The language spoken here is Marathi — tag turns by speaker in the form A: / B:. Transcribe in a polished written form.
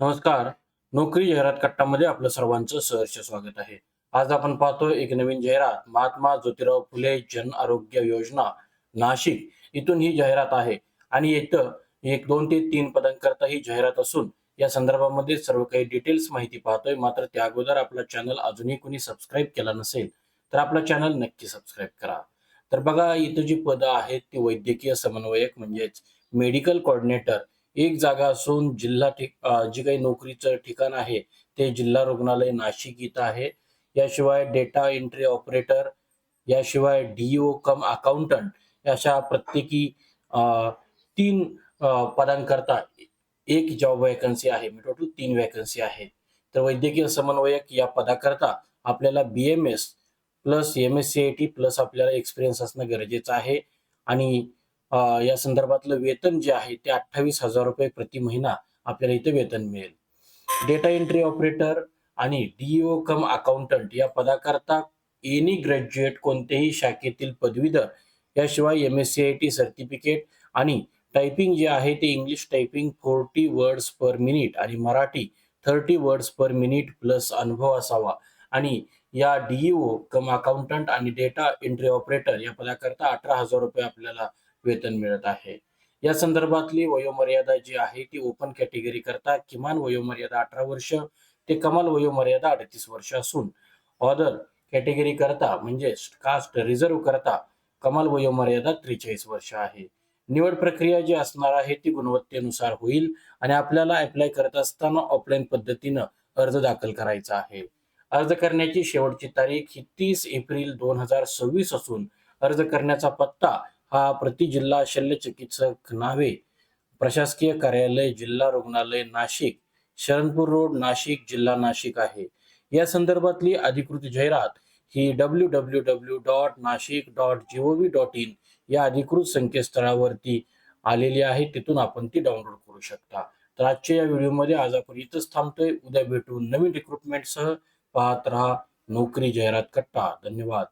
A: नमस्कार. नोकरी जाहिरात कट्टामध्ये आपलं सर्वांचं सहर्ष स्वागत आहे. आज आपण पाहतोय एक नवीन जाहिरात महात्मा ज्योतिराव फुले जन आरोग्य योजना नाशिक इथून ही जाहिरात आहे आणि इथं 1, 2 ते 3 पदांकरता ही जाहिरात असून या संदर्भामध्ये सर्व काही डिटेल्स माहिती पाहतोय. मात्र त्या अगोदर आपला चॅनल अजूनही कोणी सबस्क्राईब केला नसेल, तर आपला चॅनल नक्की सबस्क्राईब करा. तर बघा इथं जी पदं आहेत ती वैद्यकीय समन्वयक म्हणजेच मेडिकल कोऑर्डिनेटर एक जागा असून जी काही नोकरीचं ठिकाण आहे, ते जिल्हा रुग्णालय नाशिक इथं आहे. याशिवाय डेटा एंट्री ऑपरेटर, याशिवाय डी-ओ कम अकाउंटंट अशा प्रत्येकी अ, 3 पदांकरता एक जॉब व्हॅकन्सी आहे. टोटल 3 व्हॅकन्सी आहेत. तर वैद्यकीय समन्वयक या पदाकरता आपल्याला बी-एम-एस प्लस एम-एस-सी-आय-टी प्लस आपल्याला एक्सपिरियन्स असणं गरजेचं आहे आणि या संदर्भातलं वेतन जे आहे ते ₹28,000 प्रति महिना आपल्याला इथे वेतन मिळेल. डेटा एंट्री ऑपरेटर आणि डी-ओ कम अकाउंटंट या पदाकरता एनी ग्रॅज्युएट कोणत्याही शाखेतील पदवीधर, याशिवाय एम-एस-सी-आय-टी सर्टिफिकेट आणि टायपिंग जे आहे ते English typing 40 words per minute आणि Marathi 30 words per minute plus अनुभव असावा आणि या डी-ओ कम अकाउंटंट आणि डेटा एंट्री ऑपरेटर या पदाकरता ₹18,000 आपल्याला वेतन मिळत आहे. या संदर्भातली वयोमर्यादा जी आहे ती ओपन कॅटेगरी करता किमान वयोमर्यादा 18 वर्ष ते कमाल वयोमर्यादा 38 वर्ष असून ऑदर कॅटेगरी करता म्हणजे कास्ट रिझर्व्ह करता कमाल वयोमर्यादा 43 वर्ष आहे. निवड प्रक्रिया जी असणार आहे ती गुणवत्तेनुसार होईल आणि आपल्याला अप्लाय करत असताना ऑफलाईन पद्धतीनं अर्ज दाखल करायचा आहे. अर्ज करण्याची शेवटची तारीख ही 30 एप्रिल 2026 असून अर्ज करण्याचा पत्ता हा प्रति जिल्हा शल्यचिकित्सक नावे, प्रशासकीय कार्यालय, जिल्हा रुग्णालय नाशिक, शरणपूर रोड, नाशिक, जिल्हा नाशिक आहे. या संदर्भातली अधिकृत जाहिरात ही www.nashik.gov.in या अधिकृत संकेतस्थळावरती आलेली आहे. तिथून आपण ती डाउनलोड करू शकता. तर आजच्या या व्हिडिओमध्ये आज आपण इथंच थांबतोय. उद्या भेटू नवीन रिक्रुटमेंटसह. पाहत रहा नोकरी जाहिरात कट्टा. धन्यवाद.